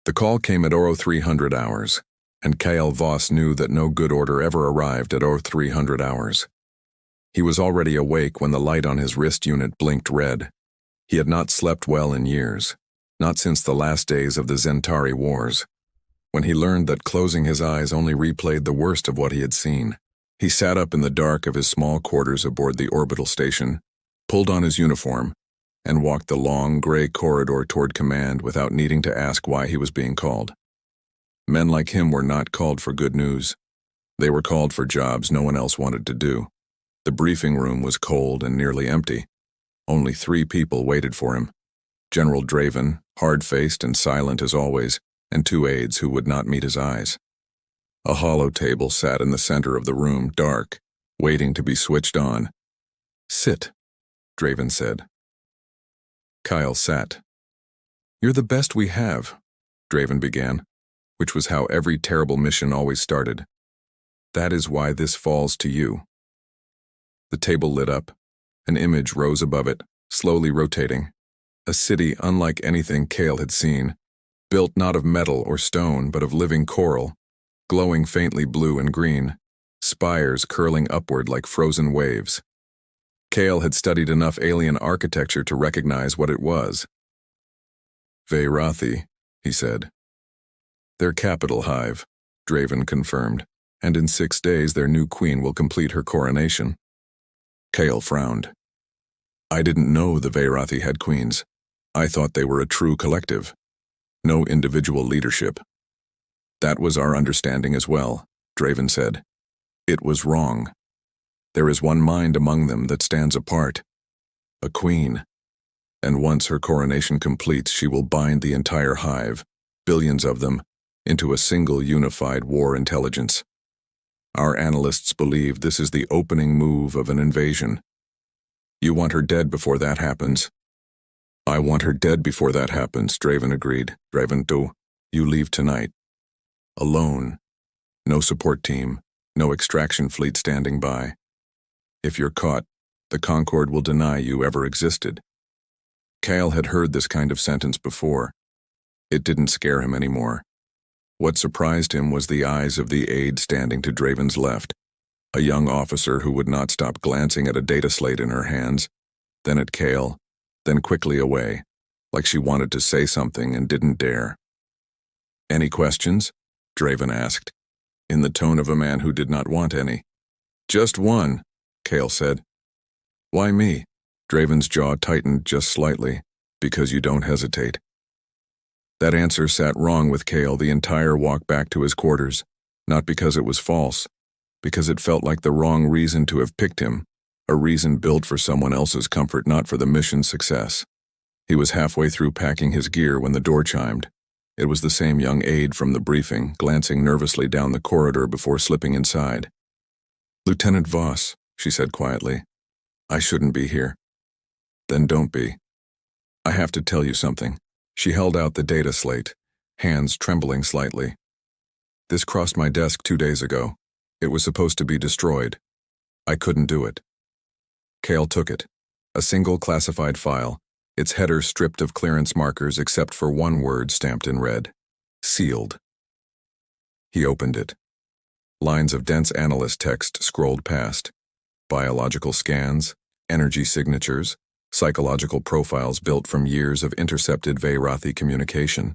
The call came at 0300 hours, and Kyle Voss knew that no good order ever arrived at 0300 hours. He was already awake when the light on his wrist unit blinked red. He had not slept well in years, not since the last days of the Zentari Wars. When he learned that closing his eyes only replayed the worst of what he had seen, he sat up in the dark of his small quarters aboard the orbital station, pulled on his uniform, and walked the long, gray corridor toward command without needing to ask why he was being called. Men like him were not called for good news. They were called for jobs no one else wanted to do. The briefing room was cold and nearly empty. Only 3 people waited for him. General Draven, hard-faced and silent as always, and 2 aides who would not meet his eyes. A hollow table sat in the center of the room, dark, waiting to be switched on. "Sit," Draven said. Kyle sat. "You're the best we have," Draven began, which was how every terrible mission always started. "That is why this falls to you." The table lit up. An image rose above it, slowly rotating. A city unlike anything Kale had seen, built not of metal or stone but of living coral, glowing faintly blue and green, spires curling upward like frozen waves. Kale had studied enough alien architecture to recognize what it was. "Veirathi," he said. "Their capital hive," Draven confirmed, "and in 6 days their new queen will complete her coronation." Kale frowned. "I didn't know the Veirathi had queens. I thought they were a true collective. No individual leadership." "That was our understanding as well," Draven said. "It was wrong. There is one mind among them that stands apart. A queen. And once her coronation completes, she will bind the entire hive, billions of them, into a single unified war intelligence. Our analysts believe this is the opening move of an invasion. You want her dead before that happens." "I want her dead before that happens," Draven agreed. "Draven, you leave tonight. Alone. No support team, no extraction fleet standing by. If you're caught, the Concord will deny you ever existed." Kale had heard this kind of sentence before. It didn't scare him anymore. What surprised him was the eyes of the aide standing to Draven's left, a young officer who would not stop glancing at a data slate in her hands, then at Kale, then quickly away, like she wanted to say something and didn't dare. "Any questions?" Draven asked, in the tone of a man who did not want any. "Just one," Kale said. "Why me?" Draven's jaw tightened just slightly. "Because you don't hesitate." That answer sat wrong with Kale the entire walk back to his quarters, not because it was false, because it felt like the wrong reason to have picked him, a reason built for someone else's comfort, not for the mission's success. He was halfway through packing his gear when the door chimed. It was the same young aide from the briefing, glancing nervously down the corridor before slipping inside. "Lieutenant Voss," she said quietly. "I shouldn't be here." "Then don't be. I have to tell you something." She held out the data slate, hands trembling slightly. "This crossed my desk 2 days ago. It was supposed to be destroyed. I couldn't do it." Kale took it. A single classified file, its header stripped of clearance markers except for one word stamped in red. "Sealed." He opened it. Lines of dense analyst text scrolled past. Biological scans, energy signatures, psychological profiles built from years of intercepted Veirathi communication.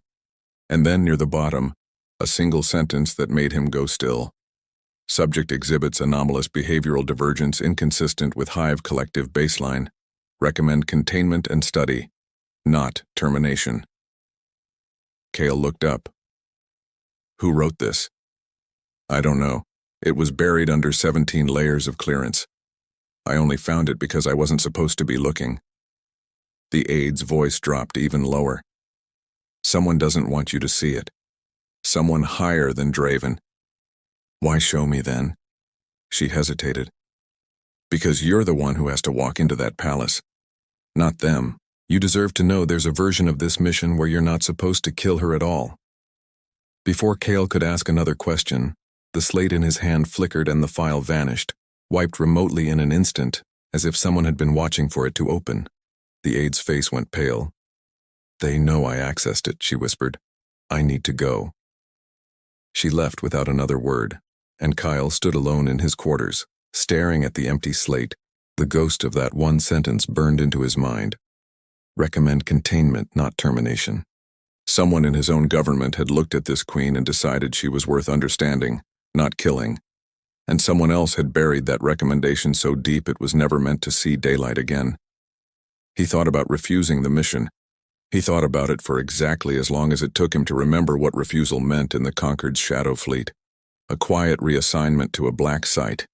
And then near the bottom, a single sentence that made him go still. "Subject exhibits anomalous behavioral divergence inconsistent with Hive collective baseline. Recommend containment and study, not termination." Kale looked up. "Who wrote this?" "I don't know. It was buried under 17 layers of clearance. I only found it because I wasn't supposed to be looking." The aide's voice dropped even lower. "Someone doesn't want you to see it. Someone higher than Draven." "Why show me then?" She hesitated. "Because you're the one who has to walk into that palace. Not them. You deserve to know there's a version of this mission where you're not supposed to kill her at all." Before Kale could ask another question, the slate in his hand flickered and the file vanished, wiped remotely in an instant, as if someone had been watching for it to open. The aide's face went pale. "They know I accessed it," she whispered. I need to go." She left without another word, and Kyle stood alone in his quarters, staring at the empty slate. The ghost of that one sentence burned into his mind. Recommend containment, not termination. Someone in his own government had looked at this queen and decided she was worth understanding, not killing. And someone else had buried that recommendation so deep it was never meant to see daylight again. He thought about refusing the mission. He thought about it for exactly as long as it took him to remember what refusal meant in the Concord's shadow fleet. A quiet reassignment to a black site,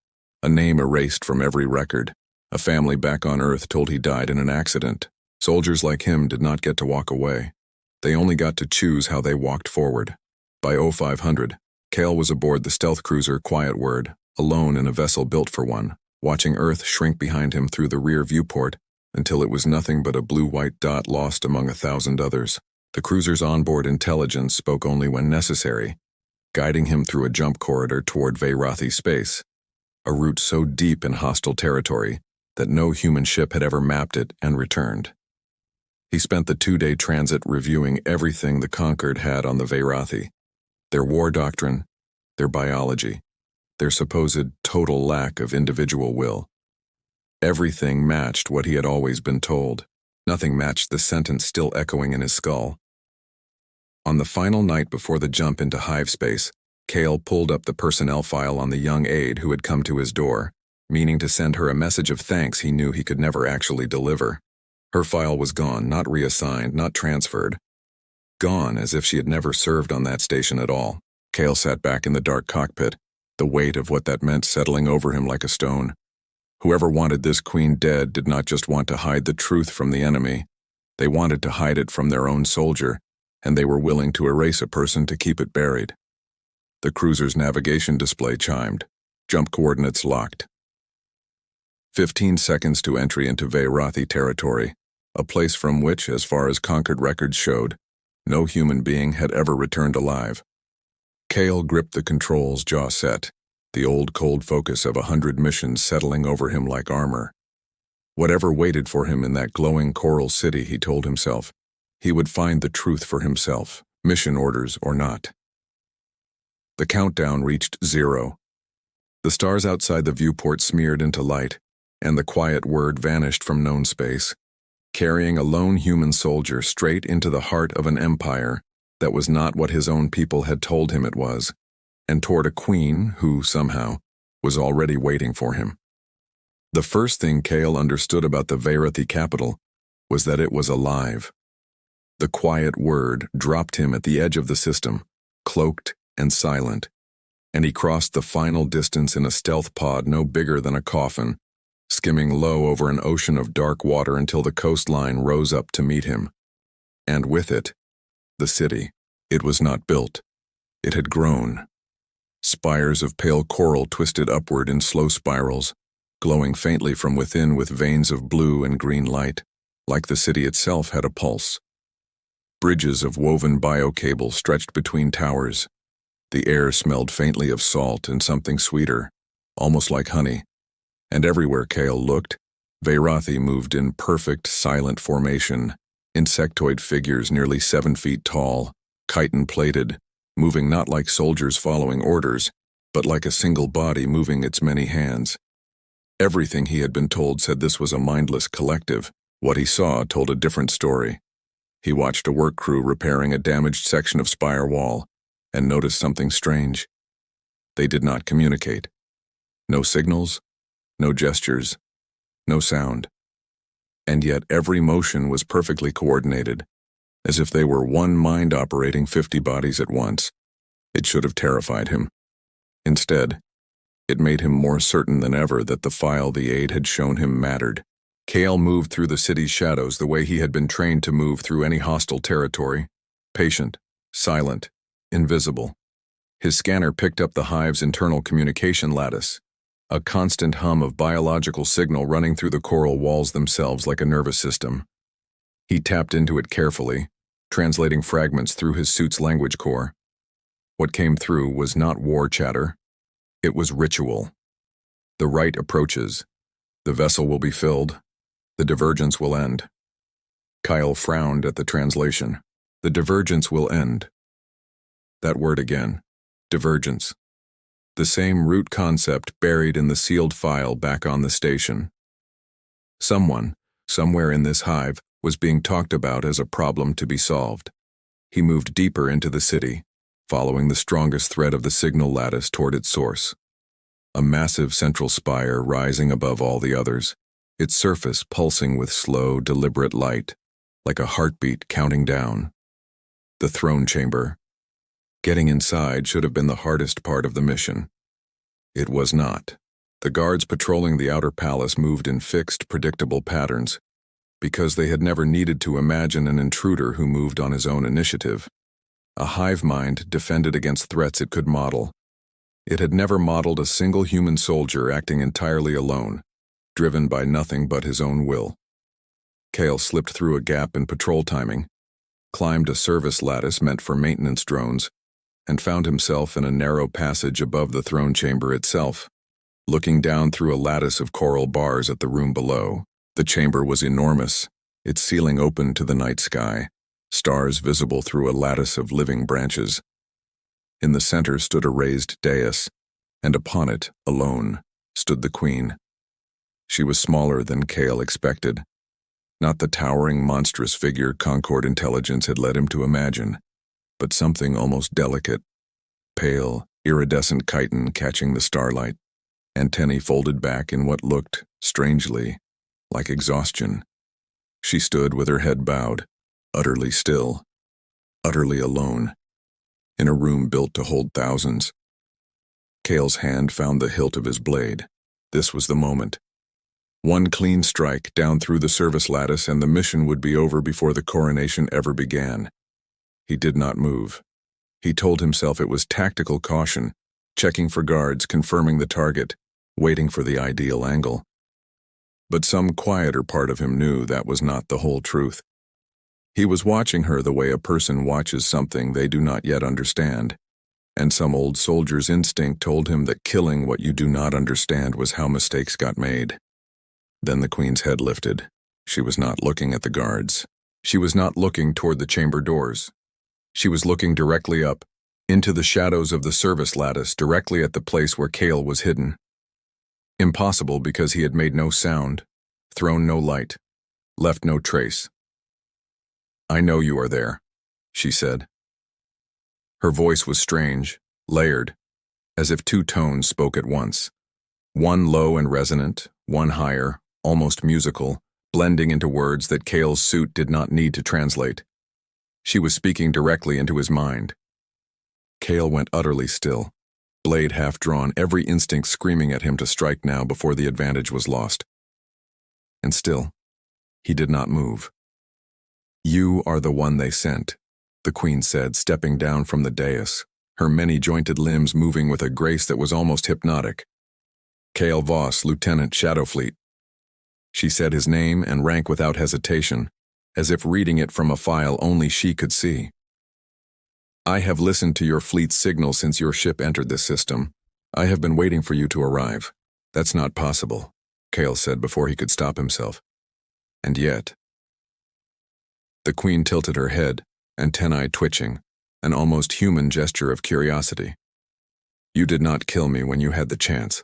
a name erased from every record, a family back on Earth told he died in an accident. Soldiers like him did not get to walk away. They only got to choose how they walked forward. By 0500, Cale was aboard the stealth cruiser Quiet Word, alone in a vessel built for one, watching Earth shrink behind him through the rear viewport until it was nothing but a blue-white dot lost among 1,000 others. The cruiser's onboard intelligence spoke only when necessary, guiding him through a jump corridor toward Veyrathi space, a route so deep in hostile territory that no human ship had ever mapped it and returned. He spent the 2-day transit reviewing everything the Concord had on the Veyrathi, their war doctrine, their biology, their supposed total lack of individual will. Everything matched what he had always been told. Nothing matched the sentence still echoing in his skull. On the final night before the jump into hive space, Cale pulled up the personnel file on the young aide who had come to his door, meaning to send her a message of thanks he knew he could never actually deliver. Her file was gone, not reassigned, not transferred. Gone as if she had never served on that station at all. Cale sat back in the dark cockpit, the weight of what that meant settling over him like a stone. Whoever wanted this queen dead did not just want to hide the truth from the enemy. They wanted to hide it from their own soldier, and they were willing to erase a person to keep it buried. The cruiser's navigation display chimed. Jump coordinates locked. 15 seconds to entry into Veyrathi territory, a place from which, as far as Concord records showed, no human being had ever returned alive. Cale gripped the controls, jaw set, the old cold focus of 100 missions settling over him like armor. Whatever waited for him in that glowing coral city, he told himself, he would find the truth for himself, mission orders or not. The countdown reached 0. The stars outside the viewport smeared into light, and the Quiet Word vanished from known space, carrying a lone human soldier straight into the heart of an empire that was not what his own people had told him it was, and toward a queen who, somehow, was already waiting for him. The first thing Cale understood about the Veyrathi capital was that it was alive. The Quiet Word dropped him at the edge of the system, cloaked and silent, and he crossed the final distance in a stealth pod no bigger than a coffin, skimming low over an ocean of dark water until the coastline rose up to meet him. And with it, the city. It was not built. It had grown. Spires of pale coral twisted upward in slow spirals, glowing faintly from within with veins of blue and green light, like the city itself had a pulse. Bridges of woven biocable stretched between towers. The air smelled faintly of salt and something sweeter, almost like honey. And everywhere Cale looked, Veyrathi moved in perfect, silent formation, insectoid figures nearly 7 feet tall, chitin-plated, moving not like soldiers following orders, but like a single body moving its many hands. Everything he had been told said this was a mindless collective. What he saw told a different story. He watched a work crew repairing a damaged section of spire wall, and noticed something strange. They did not communicate. No signals, no gestures, no sound. And yet every motion was perfectly coordinated, as if they were one mind operating 50 bodies at once. It should have terrified him. Instead, it made him more certain than ever that the file the aide had shown him mattered. Cale moved through the city's shadows the way he had been trained to move through any hostile territory, patient, silent, invisible. His scanner picked up the hive's internal communication lattice, a constant hum of biological signal running through the coral walls themselves like a nervous system. He tapped into it carefully, translating fragments through his suit's language core. What came through was not war chatter. It was ritual. The rite approaches. The vessel will be filled. The divergence will end. Kyle frowned at the translation. The divergence will end. That word again. Divergence. The same root concept buried in the sealed file back on the station. Someone, somewhere in this hive, was being talked about as a problem to be solved. He moved deeper into the city, following the strongest thread of the signal lattice toward its source. A massive central spire rising above all the others, its surface pulsing with slow, deliberate light, like a heartbeat counting down. The throne chamber. Getting inside should have been the hardest part of the mission. It was not. The guards patrolling the outer palace moved in fixed, predictable patterns, because they had never needed to imagine an intruder who moved on his own initiative. A hive mind defended against threats it could model. It had never modeled a single human soldier acting entirely alone, driven by nothing but his own will. Kale slipped through a gap in patrol timing, climbed a service lattice meant for maintenance drones, and found himself in a narrow passage above the throne chamber itself. Looking down through a lattice of coral bars at the room below, the chamber was enormous, its ceiling open to the night sky, stars visible through a lattice of living branches. In the center stood a raised dais, and upon it, alone, stood the queen. She was smaller than Kale expected. Not the towering, monstrous figure Concord intelligence had led him to imagine, but something almost delicate. Pale, iridescent chitin catching the starlight, antennae folded back in what looked, strangely, like exhaustion. She stood with her head bowed, utterly still, utterly alone, in a room built to hold thousands. Kale's hand found the hilt of his blade. This was the moment. One clean strike down through the service lattice and the mission would be over before the coronation ever began. He did not move. He told himself it was tactical caution, checking for guards, confirming the target, waiting for the ideal angle. But some quieter part of him knew that was not the whole truth. He was watching her the way a person watches something they do not yet understand, and some old soldier's instinct told him that killing what you do not understand was how mistakes got made. Then the queen's head lifted. She was not looking at the guards. She was not looking toward the chamber doors. She was looking directly up, into the shadows of the service lattice, directly at the place where Kale was hidden. Impossible because he had made no sound, thrown no light, left no trace. "I know you are there," she said. Her voice was strange, layered, as if two tones spoke at once. One low and resonant, one higher, almost musical, blending into words that Kale's suit did not need to translate. She was speaking directly into his mind. Kale went utterly still, blade half drawn, every instinct screaming at him to strike now before the advantage was lost. And still, he did not move. "You are the one they sent," the queen said, stepping down from the dais, her many-jointed limbs moving with a grace that was almost hypnotic. "Kale Voss, Lieutenant, Shadowfleet." She said his name and rank without hesitation, as if reading it from a file only she could see. "I have listened to your fleet's signal since your ship entered this system. I have been waiting for you to arrive." "That's not possible," Kale said before he could stop himself. "And yet..." The queen tilted her head, antennae twitching, an almost human gesture of curiosity. "You did not kill me when you had the chance.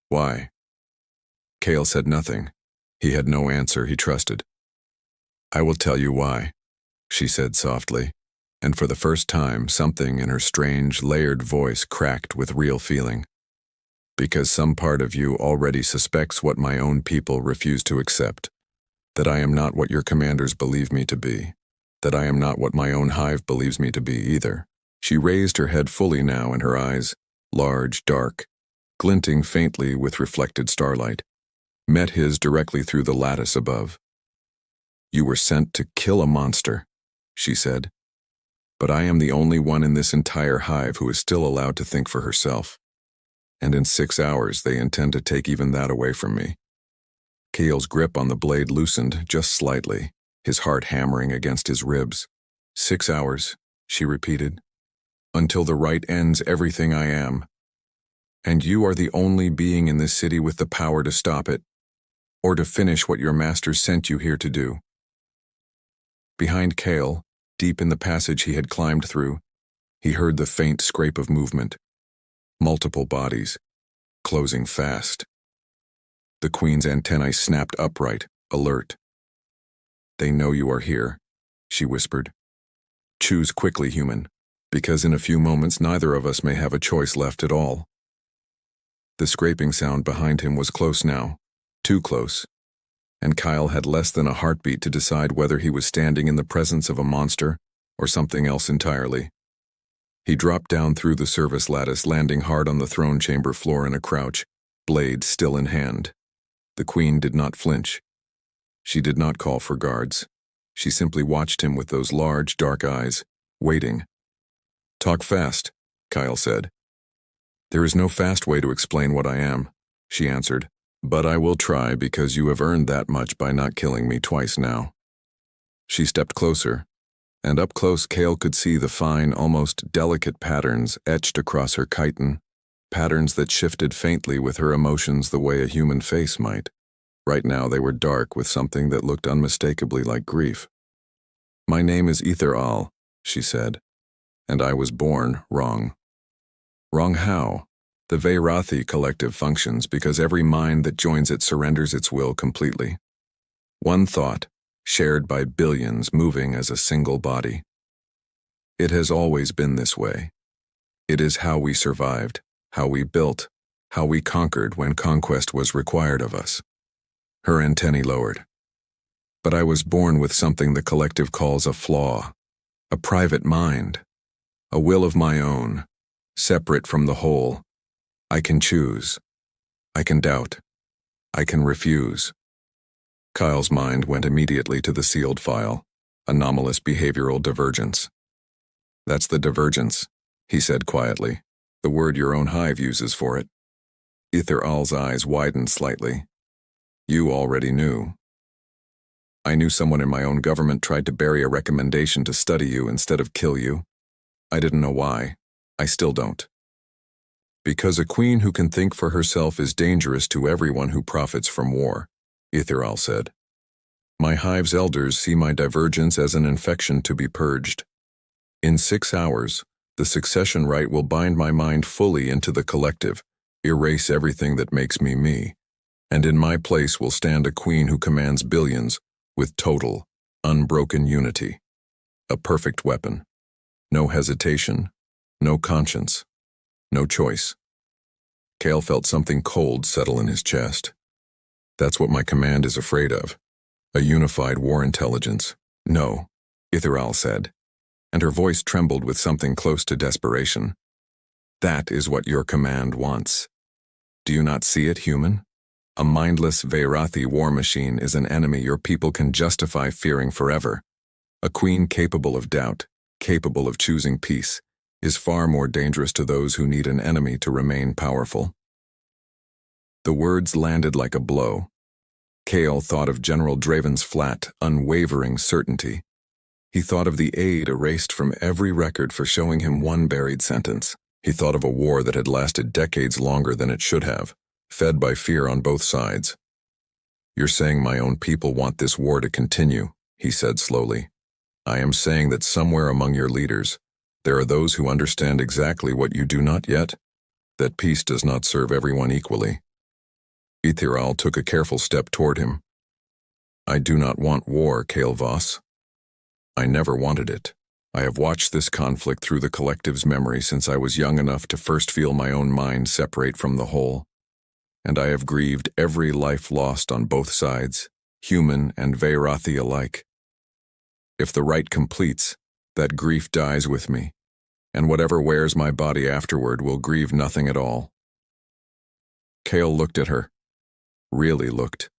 Why?" Kale said nothing. He had no answer he trusted. "I will tell you why," she said softly, and for the first time something in her strange, layered voice cracked with real feeling. "Because some part of you already suspects what my own people refuse to accept, that I am not what your commanders believe me to be, that I am not what my own hive believes me to be either." She raised her head fully now, and her eyes, large, dark, glinting faintly with reflected starlight, met his directly through the lattice above. "You were sent to kill a monster," she said. "But I am the only one in this entire hive who is still allowed to think for herself. And in 6 hours they intend to take even that away from me." Kale's grip on the blade loosened just slightly, his heart hammering against his ribs. 6 hours, she repeated. "Until the right ends everything I am. And you are the only being in this city with the power to stop it, or to finish what your master sent you here to do." Behind Kale, deep in the passage he had climbed through, He heard the faint scrape of movement. Multiple bodies, closing fast. The Queen's antennae snapped upright, alert. "They know you are here," she whispered. "Choose quickly, human, because in a few moments neither of us may have a choice left at all." The scraping sound behind him was close now, too close, and Kyle had less than a heartbeat to decide whether he was standing in the presence of a monster or something else entirely. He dropped down through the service lattice, landing hard on the throne chamber floor in a crouch, blade still in hand. The Queen did not flinch. She did not call for guards. She simply watched him with those large, dark eyes, waiting. "Talk fast," Kyle said. "There is no fast way to explain what I am," she answered, "but I will try because you have earned that much by not killing me twice now." She stepped closer, and up close Kale could see the fine, almost delicate patterns etched across her chitin, patterns that shifted faintly with her emotions the way a human face might. Right now they were dark with something that looked unmistakably like grief. "My name is Ether Al," she said, "and I was born wrong." Wrong how? The Veirathi collective functions because every mind that joins it surrenders its will completely. One thought, shared by billions moving as a single body. It has always been this way. It is how we survived, how we built, how we conquered when conquest was required of us. Her antennae lowered. But I was born with something the collective calls a flaw, a private mind, a will of my own, separate from the whole. I can choose. I can doubt. I can refuse. Kyle's mind went immediately to the sealed file, anomalous behavioral divergence. "That's the divergence," he said quietly, "the word your own hive uses for it." Ether Al's eyes widened slightly. "You already knew." "I knew someone in my own government tried to bury a recommendation to study you instead of kill you. I didn't know why. I still don't." "Because a queen who can think for herself is dangerous to everyone who profits from war," Ether Al said. "My hive's elders see my divergence as an infection to be purged. In 6 hours, the succession rite will bind my mind fully into the collective, erase everything that makes me me, and in my place will stand a queen who commands billions with total, unbroken unity. A perfect weapon. No hesitation, no conscience, no choice." Kale felt something cold settle in his chest. "That's what my command is afraid of. A unified war intelligence." "No," Ether Al said, and her voice trembled with something close to desperation. "That is what your command wants. Do you not see it, human? A mindless Veirathi war machine is an enemy your people can justify fearing forever. A queen capable of doubt, capable of choosing peace, is far more dangerous to those who need an enemy to remain powerful." The words landed like a blow. Kale thought of General Draven's flat, unwavering certainty. He thought of the aid erased from every record for showing him one buried sentence. He thought of a war that had lasted decades longer than it should have, fed by fear on both sides. "You're saying my own people want this war to continue," he said slowly. "I am saying that somewhere among your leaders, there are those who understand exactly what you do not yet, that peace does not serve everyone equally." Ether Al took a careful step toward him. "I do not want war, Kale Voss. I never wanted it. I have watched this conflict through the collective's memory since I was young enough to first feel my own mind separate from the whole. And I have grieved every life lost on both sides, human and Veirathi alike. If the rite completes, that grief dies with me, and whatever wears my body afterward will grieve nothing at all." Kale looked at her. Really looked.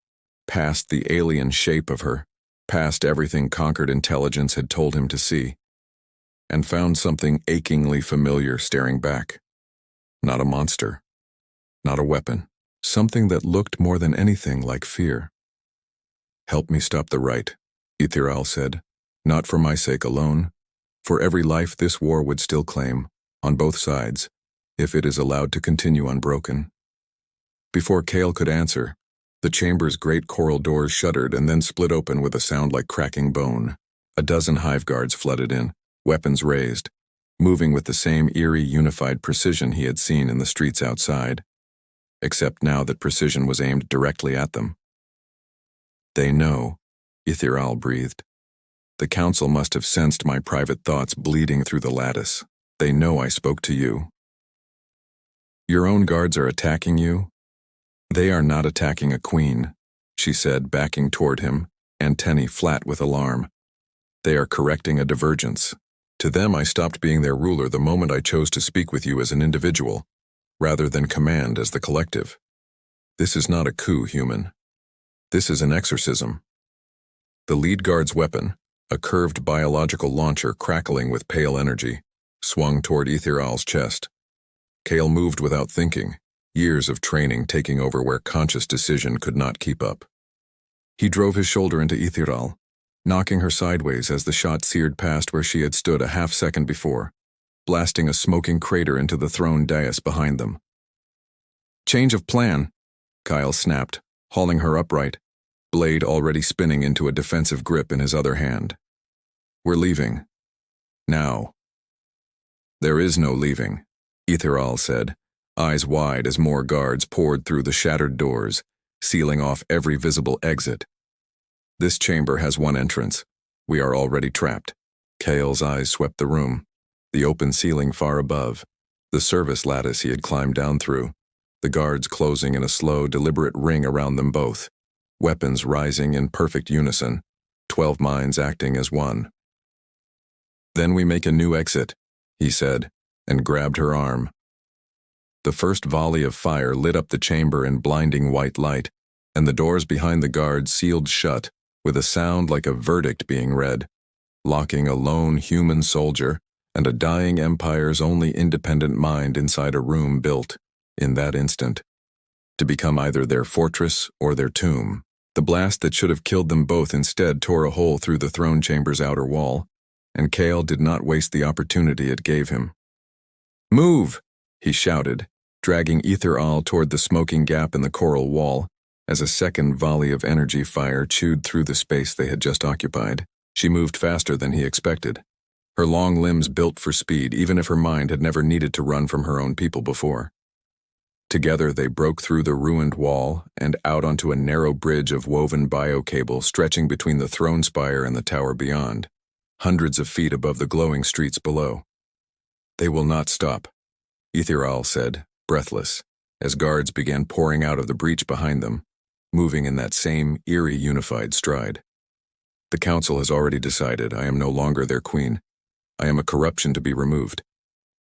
Past the alien shape of her, past everything conquered intelligence had told him to see, and found something achingly familiar staring back. Not a monster. Not a weapon. Something that looked more than anything like fear. "Help me stop the rite," Ether Al said. "Not for my sake alone. For every life this war would still claim, on both sides, if it is allowed to continue unbroken." Before Kale could answer, the chamber's great coral doors shuddered and then split open with a sound like cracking bone. A dozen hive guards flooded in, weapons raised, moving with the same eerie, unified precision he had seen in the streets outside, except now that precision was aimed directly at them. "They know," Ethereal breathed. "The council must have sensed my private thoughts bleeding through the lattice. They know I spoke to you." "Your own guards are attacking you?" "They are not attacking a queen," she said, backing toward him, antennae flat with alarm. "They are correcting a divergence. To them, I stopped being their ruler the moment I chose to speak with you as an individual, rather than command as the collective. This is not a coup, human. This is an exorcism." The lead guard's weapon, a curved biological launcher crackling with pale energy, swung toward Ethereal's chest. Kale moved without thinking, years of training taking over where conscious decision could not keep up. He drove his shoulder into Ethereal, knocking her sideways as the shot seared past where she had stood a half-second before, blasting a smoking crater into the throne dais behind them. "Change of plan," Kyle snapped, hauling her upright, blade already spinning into a defensive grip in his other hand. "We're leaving. Now." "There is no leaving," Ethereal said, eyes wide as more guards poured through the shattered doors, sealing off every visible exit. "This chamber has one entrance. We are already trapped." Kale's eyes swept the room, the open ceiling far above, the service lattice he had climbed down through, the guards closing in a slow, deliberate ring around them both, weapons rising in perfect unison, 12 minds acting as one. "Then we make a new exit," he said, and grabbed her arm. The first volley of fire lit up the chamber in blinding white light, and the doors behind the guards sealed shut, with a sound like a verdict being read, locking a lone human soldier and a dying empire's only independent mind inside a room built, in that instant, to become either their fortress or their tomb. The blast that should have killed them both instead tore a hole through the throne chamber's outer wall, and Kale did not waste the opportunity it gave him. "Move!" he shouted, dragging Ethereal toward the smoking gap in the coral wall, as a second volley of energy fire chewed through the space they had just occupied. She moved faster than he expected, her long limbs built for speed even if her mind had never needed to run from her own people before. Together they broke through the ruined wall and out onto a narrow bridge of woven biocable stretching between the throne spire and the tower beyond, hundreds of feet above the glowing streets below. "They will not stop," Ethereal said, breathless, as guards began pouring out of the breach behind them, moving in that same eerie unified stride. "The council has already decided I am no longer their queen. I am a corruption to be removed."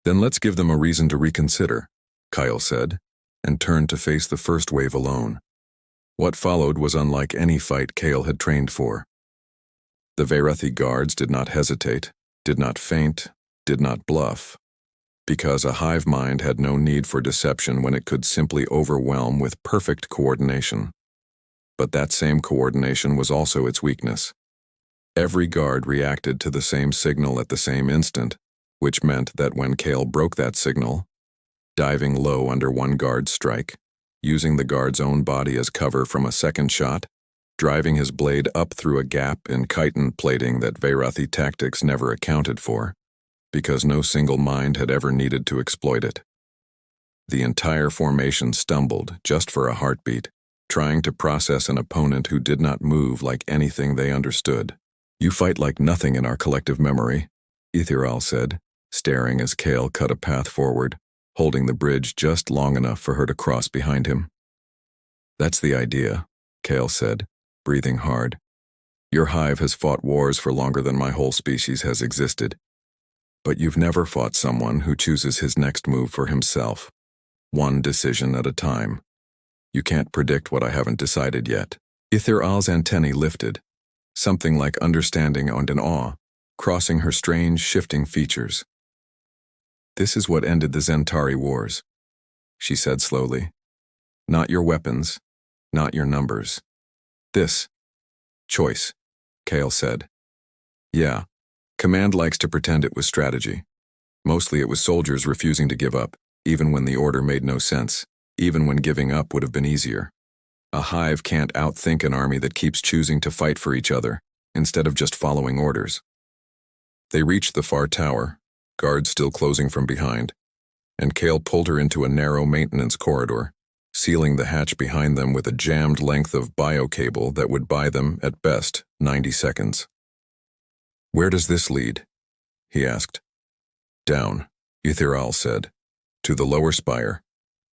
"Then let's give them a reason to reconsider," Kyle said, and turned to face the first wave alone. What followed was unlike any fight Kale had trained for. The Verethi guards did not hesitate, did not feint, did not bluff, because a hive mind had no need for deception when it could simply overwhelm with perfect coordination. But that same coordination was also its weakness. Every guard reacted to the same signal at the same instant, which meant that when Kale broke that signal, diving low under one guard's strike, using the guard's own body as cover from a second shot, driving his blade up through a gap in chitin plating that Verethi tactics never accounted for, because no single mind had ever needed to exploit it. The entire formation stumbled just for a heartbeat, trying to process an opponent who did not move like anything they understood. "You fight like nothing in our collective memory," Ethereal said, staring as Kale cut a path forward, holding the bridge just long enough for her to cross behind him. "That's the idea," Kale said, breathing hard. "Your hive has fought wars for longer than my whole species has existed. But you've never fought someone who chooses his next move for himself, one decision at a time. You can't predict what I haven't decided yet." Ethereal's antennae lifted, something like understanding and an awe, crossing her strange, shifting features. "This is what ended the Zentari Wars," she said slowly. "Not your weapons, not your numbers. This. Choice," Kale said. "Yeah, Command likes to pretend it was strategy. Mostly it was soldiers refusing to give up, even when the order made no sense, even when giving up would have been easier. A hive can't outthink an army that keeps choosing to fight for each other, instead of just following orders." They reached the far tower, guards still closing from behind, and Kale pulled her into a narrow maintenance corridor, sealing the hatch behind them with a jammed length of bio-cable that would buy them, at best, 90 seconds. "Where does this lead?" he asked. "Down," Etheral said, "to the lower spire,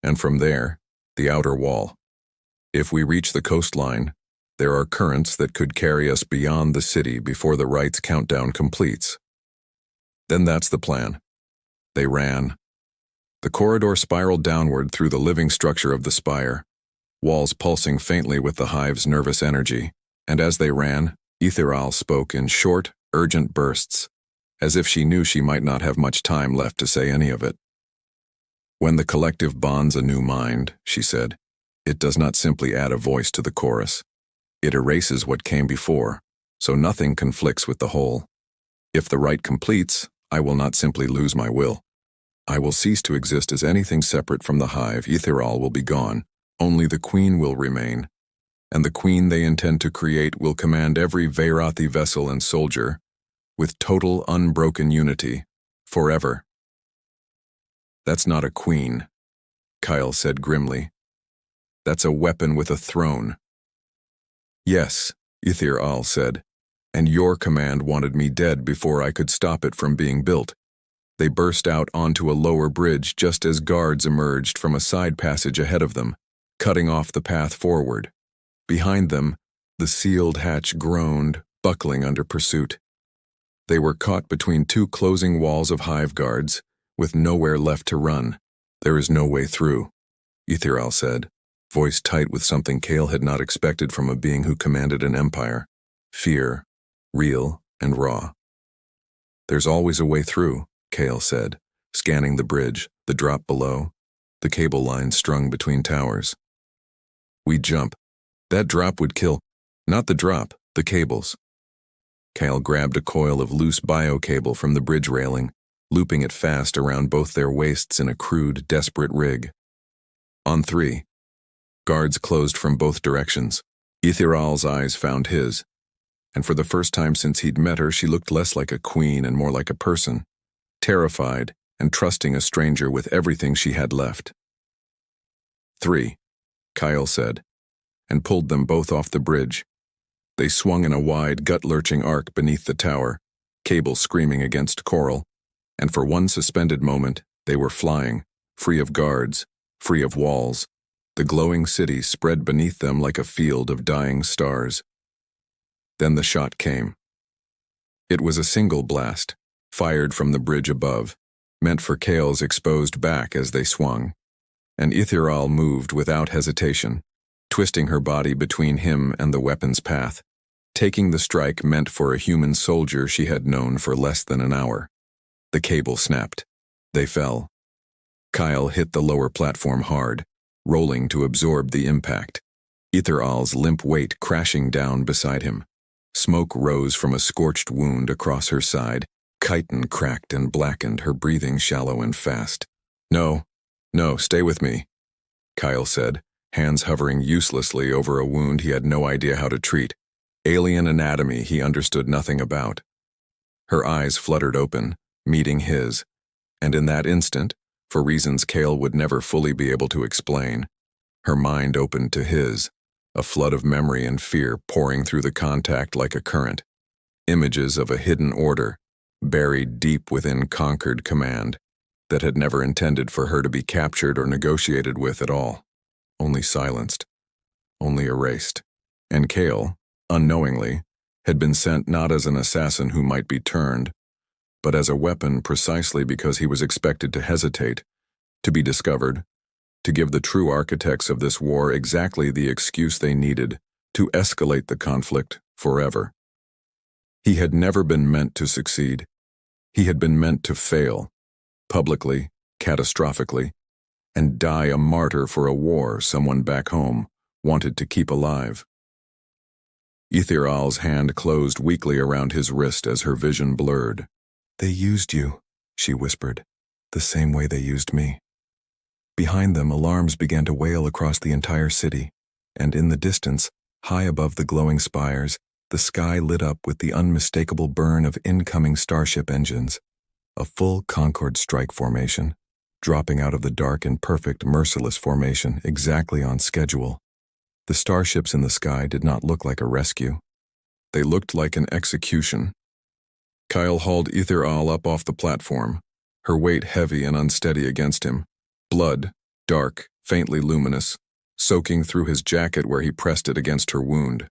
and from there, the outer wall. If we reach the coastline, there are currents that could carry us beyond the city before the right's countdown completes." Then that's the plan. They ran. The corridor spiraled downward through the living structure of the spire, walls pulsing faintly with the hive's nervous energy, and as they ran, Etheral spoke in short, urgent bursts, as if she knew she might not have much time left to say any of it. "When the collective bonds a new mind," she said, "it does not simply add a voice to the chorus. It erases what came before, so nothing conflicts with the whole. If the right completes, I will not simply lose my will. I will cease to exist as anything separate from the hive. Etheral will be gone. Only the queen will remain. And the queen they intend to create will command every Vairathi vessel and soldier, with total unbroken unity, forever." "That's not a queen," Kyle said grimly. "That's a weapon with a throne." "Yes," Etheral said, "and your command wanted me dead before I could stop it from being built." They burst out onto a lower bridge just as guards emerged from a side passage ahead of them, cutting off the path forward. Behind them, the sealed hatch groaned, buckling under pursuit. They were caught between two closing walls of hive guards, with nowhere left to run. "There is no way through," Etheral said, voice tight with something Kale had not expected from a being who commanded an empire. Fear, real and raw. "There's always a way through," Kale said, scanning the bridge, the drop below, the cable lines strung between towers. "We jump. That drop would kill—" "Not the drop, the cables." Kale grabbed a coil of loose bio-cable from the bridge railing, looping it fast around both their waists in a crude, desperate rig. On 3. Guards closed from both directions. Etheral's eyes found his, and for the first time since he'd met her, she looked less like a queen and more like a person, terrified and trusting a stranger with everything she had left. 3, Kyle said, and pulled them both off the bridge. They swung in a wide, gut-lurching arc beneath the tower, cable screaming against coral, and for one suspended moment, they were flying, free of guards, free of walls. The glowing city spread beneath them like a field of dying stars. Then the shot came. It was a single blast, fired from the bridge above, meant for Kale's exposed back as they swung, and Etheral moved without hesitation, twisting her body between him and the weapon's path, taking the strike meant for a human soldier she had known for less than an hour. The cable snapped. They fell. Kyle hit the lower platform hard, rolling to absorb the impact, Etheral's limp weight crashing down beside him. Smoke rose from a scorched wound across her side. Chitin cracked and blackened, her breathing shallow and fast. No, stay with me," Kyle said, hands hovering uselessly over a wound he had no idea how to treat. Alien anatomy he understood nothing about. Her eyes fluttered open, meeting his, and in that instant, for reasons Kale would never fully be able to explain, her mind opened to his, a flood of memory and fear pouring through the contact like a current. Images of a hidden order, buried deep within conquered command, that had never intended for her to be captured or negotiated with at all. Only silenced, only erased. And Kale, unknowingly, had been sent not as an assassin who might be turned, but as a weapon precisely because he was expected to hesitate, to be discovered, to give the true architects of this war exactly the excuse they needed to escalate the conflict forever. He had never been meant to succeed. He had been meant to fail, publicly, catastrophically, and die a martyr for a war someone back home wanted to keep alive. Etheral's hand closed weakly around his wrist as her vision blurred. "They used you," she whispered, "the same way they used me." Behind them, alarms began to wail across the entire city, and in the distance, high above the glowing spires, the sky lit up with the unmistakable burn of incoming starship engines. A full Concorde strike formation, dropping out of the dark in perfect, merciless formation, exactly on schedule. The starships in the sky did not look like a rescue. They looked like an execution. Kyle hauled Ethereal up off the platform, her weight heavy and unsteady against him, blood, dark, faintly luminous, soaking through his jacket where he pressed it against her wound.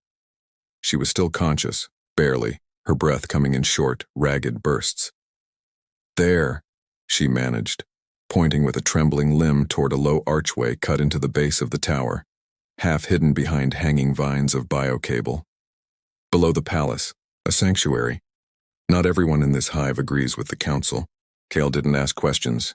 She was still conscious, barely, her breath coming in short, ragged bursts. "There," she managed, pointing with a trembling limb toward a low archway cut into the base of the tower, half hidden behind hanging vines of biocable. Below the palace, a sanctuary. Not everyone in this hive agrees with the council. Kale didn't ask questions.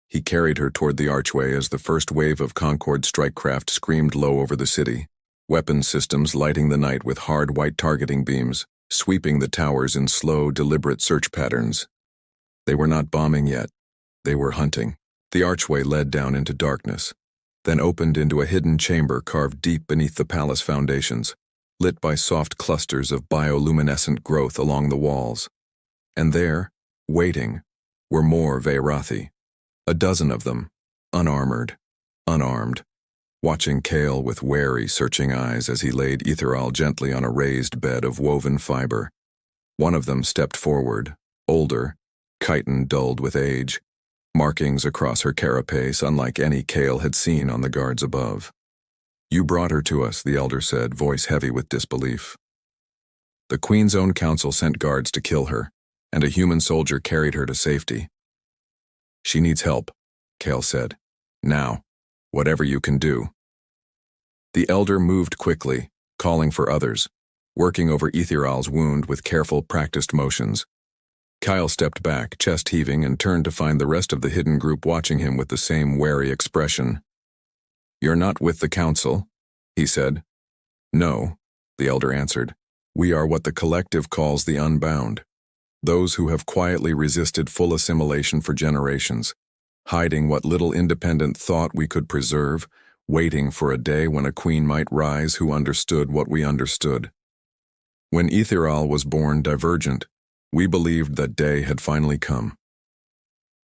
He carried her toward the archway as the first wave of Concorde strike craft screamed low over the city, weapon systems lighting the night with hard white targeting beams, sweeping the towers in slow, deliberate search patterns. They were not bombing yet. They were hunting. The archway led down into darkness, then opened into a hidden chamber carved deep beneath the palace foundations, lit by soft clusters of bioluminescent growth along the walls. And there, waiting, were more Veirathi. A dozen of them, unarmored, unarmed, watching Kale with wary, searching eyes as he laid Ethereal gently on a raised bed of woven fiber. One of them stepped forward, older, chitin dulled with age, markings across her carapace unlike any Kale had seen on the guards above. "You brought her to us," the elder said, voice heavy with disbelief. "The Queen's own council sent guards to kill her, and a human soldier carried her to safety." "She needs help," Kale said. "Now, whatever you can do." The elder moved quickly, calling for others, working over Ethereal's wound with careful, practiced motions. Kyle stepped back, chest heaving, and turned to find the rest of the hidden group watching him with the same wary expression. "You're not with the council," he said. "No," the elder answered. "We are what the collective calls the unbound. Those who have quietly resisted full assimilation for generations, hiding what little independent thought we could preserve, waiting for a day when a queen might rise who understood what we understood. When Ethereal was born divergent, we believed that day had finally come."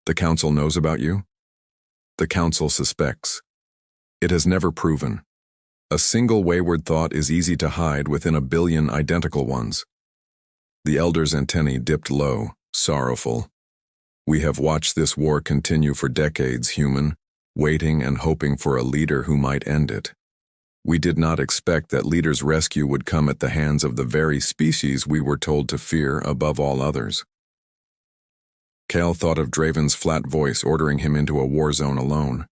"The council knows about you?" "The council suspects. It has never proven. A single wayward thought is easy to hide within a billion identical ones." The elder's antennae dipped low, sorrowful. "We have watched this war continue for decades, human, waiting and hoping for a leader who might end it. We did not expect that leader's rescue would come at the hands of the very species we were told to fear above all others." Kale thought of Draven's flat voice ordering him into a war zone alone.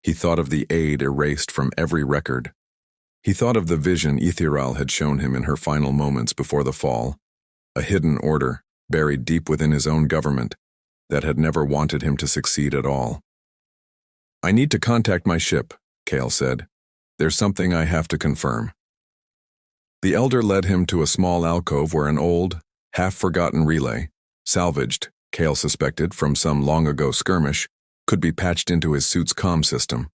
He thought of the aid erased from every record. He thought of the vision Ethereal had shown him in her final moments before the fall, a hidden order, buried deep within his own government, that had never wanted him to succeed at all. "I need to contact my ship," Kale said. "There's something I have to confirm." The elder led him to a small alcove where an old, half-forgotten relay, salvaged, Kale suspected from some long-ago skirmish, could be patched into his suit's comm system.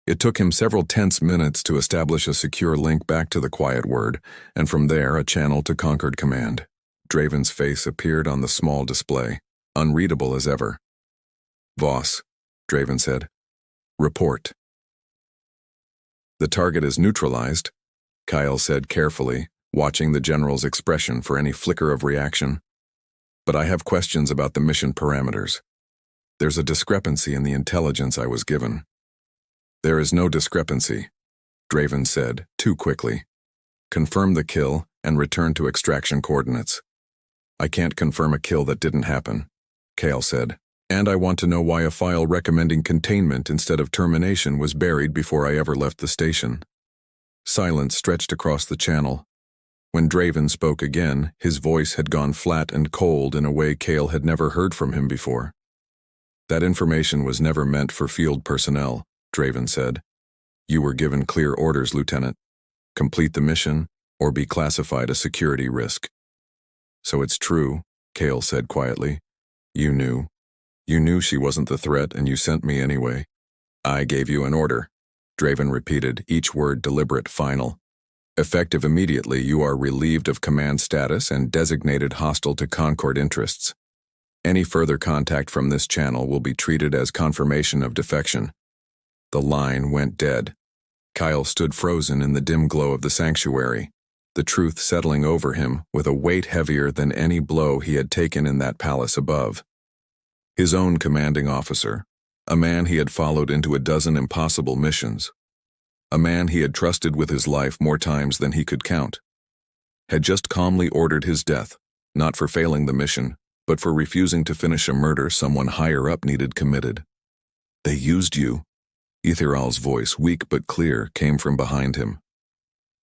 It took him several tense minutes to establish a secure link back to the quiet word, and from there a channel to Concord Command. Draven's face appeared on the small display, unreadable as ever. "Voss," Draven said. "Report." "The target is neutralized," Kyle said carefully, watching the general's expression for any flicker of reaction. "But I have questions about the mission parameters. There's a discrepancy in the intelligence I was given." "There is no discrepancy," Draven said, too quickly. "Confirm the kill and return to extraction coordinates." "I can't confirm a kill that didn't happen," Kale said. "And I want to know why a file recommending containment instead of termination was buried before I ever left the station." Silence stretched across the channel. When Draven spoke again, his voice had gone flat and cold in a way Kale had never heard from him before. "That information was never meant for field personnel," Draven said. "You were given clear orders, Lieutenant. Complete the mission, or be classified a security risk." "So it's true," Kale said quietly. "You knew. You knew she wasn't the threat, and you sent me anyway." "I gave you an order," Draven repeated, each word deliberate, final. "Effective immediately, you are relieved of command status and designated hostile to Concord interests. Any further contact from this channel will be treated as confirmation of defection. The line went dead. Kyle stood frozen in the dim glow of the sanctuary, the truth settling over him with a weight heavier than any blow he had taken in that palace above. His own commanding officer, a man he had followed into a dozen impossible missions, a man he had trusted with his life more times than he could count, had just calmly ordered his death, not for failing the mission, but for refusing to finish a murder someone higher up needed committed. "They used you." Etheral's voice, weak but clear, came from behind him.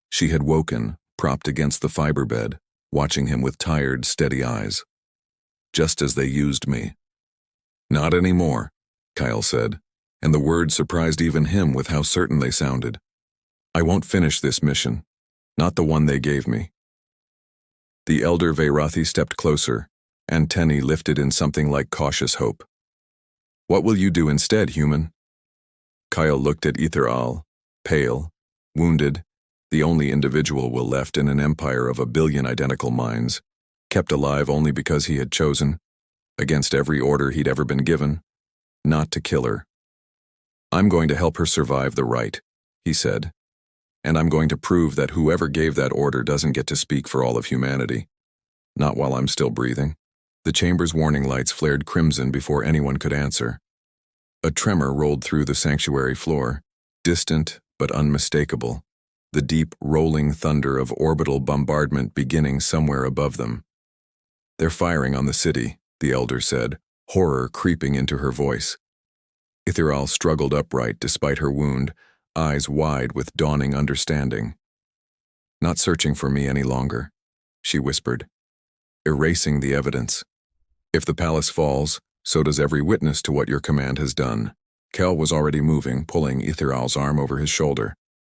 She had woken, propped against the fiber bed, watching him with tired, steady eyes. "Just as they used me." "Not anymore," Kyle said, and the words surprised even him with how certain they sounded. "I won't finish this mission. Not the one they gave me." The elder Veyrathi stepped closer, antennae lifted in something like cautious hope. "What will you do instead, human?" Kyle looked at Etheral, pale, wounded, the only individual left in an empire of 1 billion identical minds, kept alive only because he had chosen, against every order he'd ever been given, not to kill her. "I'm going to help her survive the right," he said, "and I'm going to prove that whoever gave that order doesn't get to speak for all of humanity. Not while I'm still breathing." The chamber's warning lights flared crimson before anyone could answer. A tremor rolled through the sanctuary floor, distant but unmistakable, the deep rolling thunder of orbital bombardment beginning somewhere above them. "They're firing on the city," the elder said, horror creeping into her voice. Etheral struggled upright despite her wound, eyes wide with dawning understanding. "Not searching for me any longer," she whispered. "Erasing the evidence. If the palace falls, so does every witness to what your command has done." Kel was already moving, pulling Etheral's arm over his shoulder,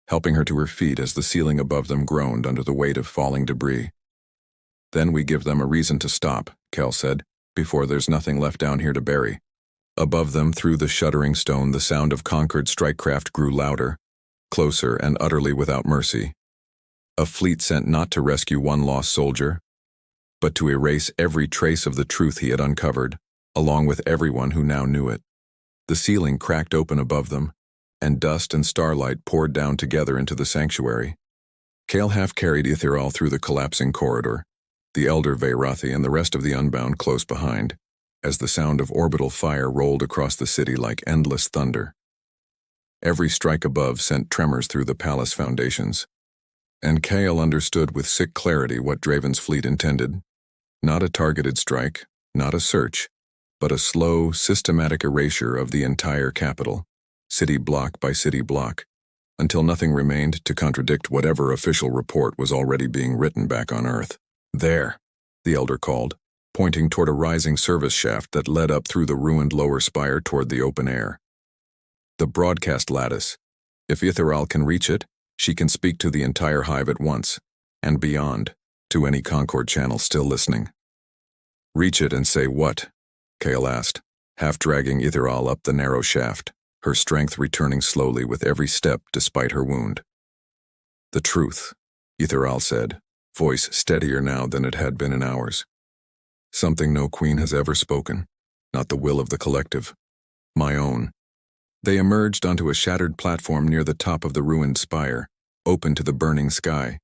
helping her to her feet as the ceiling above them groaned under the weight of falling debris. "Then we give them a reason to stop," Kel said, "before there's nothing left down here to bury." Above them, through the shuddering stone, the sound of conquered strikecraft grew louder, closer and utterly without mercy. A fleet sent not to rescue one lost soldier, but to erase every trace of the truth he had uncovered, along with everyone who now knew it. The ceiling cracked open above them, and dust and starlight poured down together into the sanctuary. Kale half-carried Etheral through the collapsing corridor, the elder Veyrathi and the rest of the Unbound close behind, as the sound of orbital fire rolled across the city like endless thunder. Every strike above sent tremors through the palace foundations, and Kale understood with sick clarity what Draven's fleet intended. Not a targeted strike, not a search, but a slow, systematic erasure of the entire capital, city block by city block, until nothing remained to contradict whatever official report was already being written back on Earth. "There," the elder called, pointing toward a rising service shaft that led up through the ruined lower spire toward the open air. "The broadcast lattice. If Etheral can reach it, she can speak to the entire hive at once, and beyond, to any Concord channel still listening." "Reach it and say what?" Kale asked, half dragging Etheral up the narrow shaft, her strength returning slowly with every step despite her wound. "The truth," Etheral said, voice steadier now than it had been in hours. "Something no queen has ever spoken, not the will of the collective. My own." They emerged onto a shattered platform near the top of the ruined spire, open to the burning sky.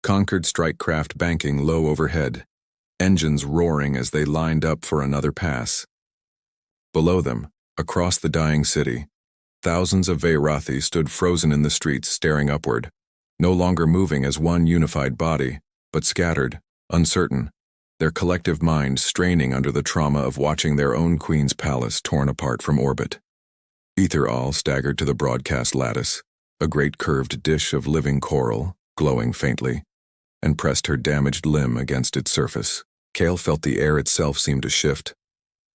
Conquered strikecraft banking low overhead, engines roaring as they lined up for another pass. Below them, across the dying city, thousands of Veyrathi stood frozen in the streets staring upward, no longer moving as one unified body, but scattered, uncertain, their collective minds straining under the trauma of watching their own queen's palace torn apart from orbit. Etheral staggered to the broadcast lattice, a great curved dish of living coral, glowing faintly, and pressed her damaged limb against its surface. Kale felt the air itself seem to shift,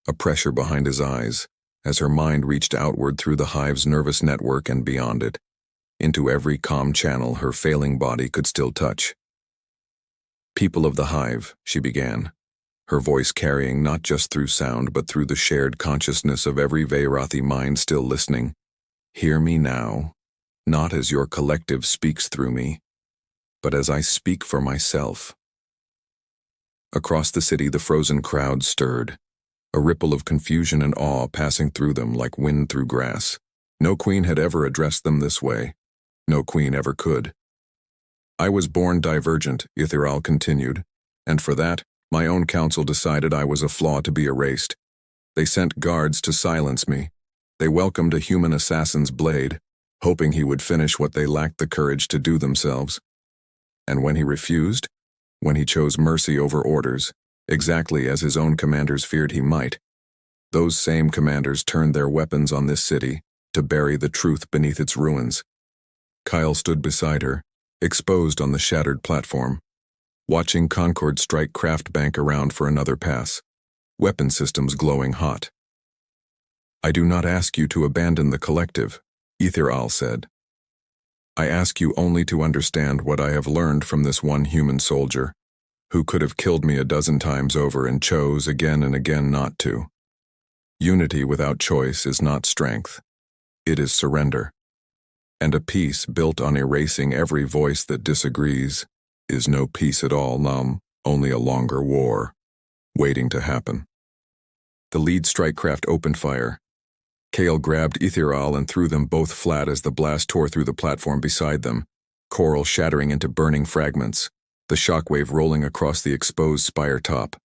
a pressure behind his eyes, as her mind reached outward through the hive's nervous network and beyond it, into every comm channel her failing body could still touch. "People of the hive," she began, her voice carrying not just through sound but through the shared consciousness of every Veyrathi mind still listening. "Hear me now, not as your collective speaks through me, but as I speak for myself." Across the city, the frozen crowd stirred, a ripple of confusion and awe passing through them like wind through grass. No queen had ever addressed them this way. No queen ever could. I was born divergent, Etheral continued, and for that, my own council decided I was a flaw to be erased. They sent guards to silence me. They welcomed a human assassin's blade, hoping he would finish what they lacked the courage to do themselves. And when he refused, when he chose mercy over orders, exactly as his own commanders feared he might, those same commanders turned their weapons on this city to bury the truth beneath its ruins. Kyle stood beside her, exposed on the shattered platform, watching Concord strike craft bank around for another pass, weapon systems glowing hot. I do not ask you to abandon the collective, Etheral said. I ask you only to understand what I have learned from this one human soldier, who could have killed me a dozen times over and chose again and again not to. Unity without choice is not strength. It is surrender. And a peace built on erasing every voice that disagrees is no peace at all, only a longer war, waiting to happen. The lead strike craft opened fire. Kale grabbed Etheral and threw them both flat as the blast tore through the platform beside them, coral shattering into burning fragments, the shockwave rolling across the exposed spire top.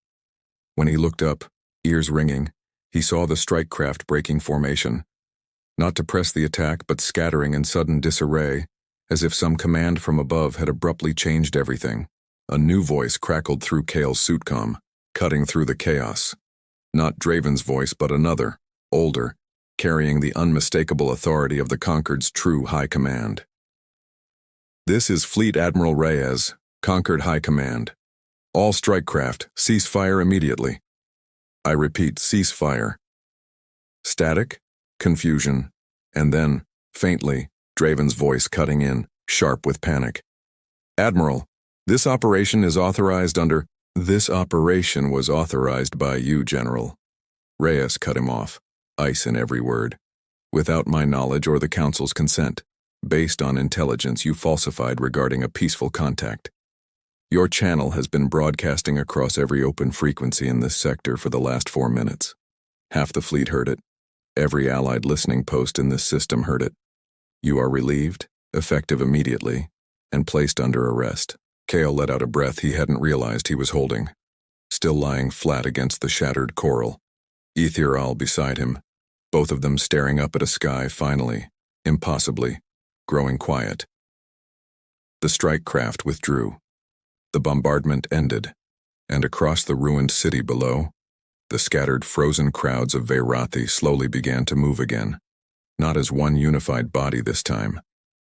When he looked up, ears ringing, he saw the strike craft breaking formation, not to press the attack but scattering in sudden disarray, as if some command from above had abruptly changed everything. A new voice crackled through Kale's suitcom, cutting through the chaos. Not Draven's voice but another, older, carrying the unmistakable authority of the Concord's true high command. This is Fleet Admiral Reyes, Concord High Command. All strike craft, cease fire immediately. I repeat, cease fire. Static, confusion, and then, faintly, Draven's voice cutting in, sharp with panic. Admiral, this operation is authorized under— This operation was authorized by you, General. Reyes cut him off, ice in every word. Without my knowledge or the Council's consent, based on intelligence you falsified regarding a peaceful contact. Your channel has been broadcasting across every open frequency in this sector for the last 4 minutes. Half the fleet heard it. Every Allied listening post in this system heard it. You are relieved, effective immediately, and placed under arrest. Kale let out a breath he hadn't realized he was holding, still lying flat against the shattered coral. Etheral beside him, both of them staring up at a sky finally, impossibly, growing quiet. The strike craft withdrew. The bombardment ended, and across the ruined city below, the scattered frozen crowds of Veirathi slowly began to move again, not as one unified body this time,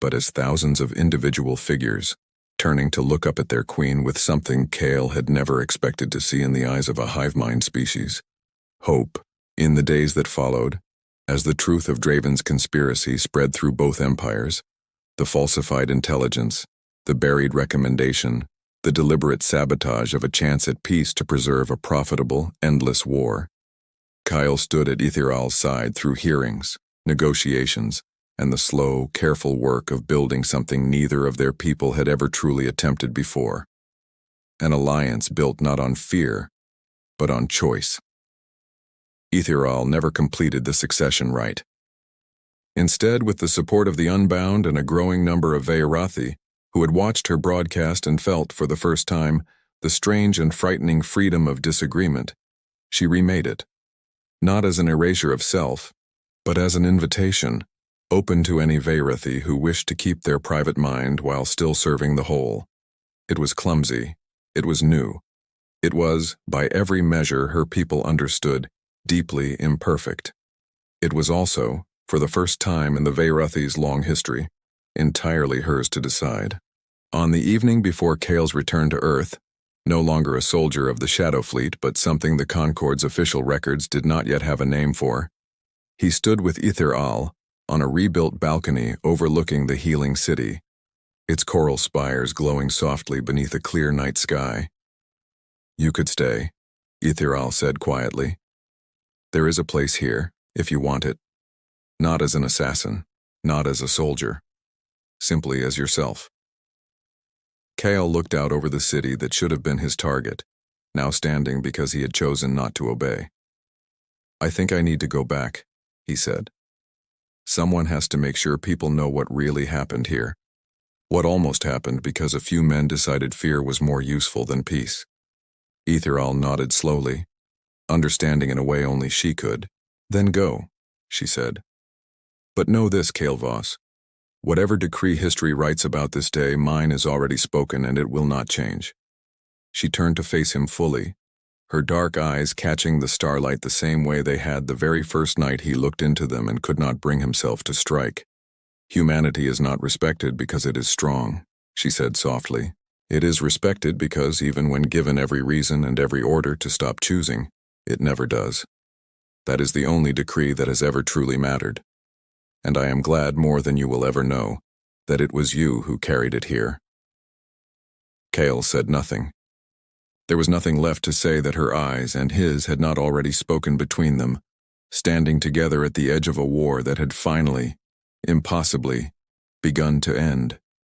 but as thousands of individual figures, turning to look up at their queen with something Kale had never expected to see in the eyes of a hive mind species. Hope. In the days that followed, as the truth of Draven's conspiracy spread through both empires, the falsified intelligence, the buried recommendation, the deliberate sabotage of a chance at peace to preserve a profitable, endless war. Kyle stood at Etheral's side through hearings, negotiations, and the slow, careful work of building something neither of their people had ever truly attempted before. An alliance built not on fear, but on choice. Etheral never completed the succession rite. Instead, with the support of the Unbound and a growing number of Veirathi, who had watched her broadcast and felt, for the first time, the strange and frightening freedom of disagreement, she remade it, not as an erasure of self, but as an invitation, open to any Veirathi who wished to keep their private mind while still serving the whole. It was clumsy. It was new. It was, by every measure her people understood, deeply imperfect. It was also, for the first time in the Veirathi's long history, entirely hers to decide. On the evening before Kale's return to Earth, no longer a soldier of the Shadow Fleet but something the Concord's official records did not yet have a name for, he stood with Etheral on a rebuilt balcony overlooking the healing city, its coral spires glowing softly beneath a clear night sky. You could stay, Etheral said quietly. There is a place here, if you want it. Not as an assassin, not as a soldier, simply as yourself. Kale looked out over the city that should have been his target, now standing because he had chosen not to obey. I think I need to go back, he said. Someone has to make sure people know what really happened here. What almost happened because a few men decided fear was more useful than peace. Ethereal nodded slowly, understanding in a way only she could. Then go, she said. But know this, Kael'vas. Whatever decree history writes about this day, mine is already spoken and it will not change. She turned to face him fully, her dark eyes catching the starlight the same way they had the very first night he looked into them and could not bring himself to strike. Humanity is not respected because it is strong, she said softly. It is respected because even when given every reason and every order to stop choosing, it never does. That is the only decree that has ever truly mattered. And I am glad more than you will ever know that it was you who carried it here. Kael said nothing. There was nothing left to say that her eyes and his had not already spoken between them, standing together at the edge of a war that had finally, impossibly, begun to end.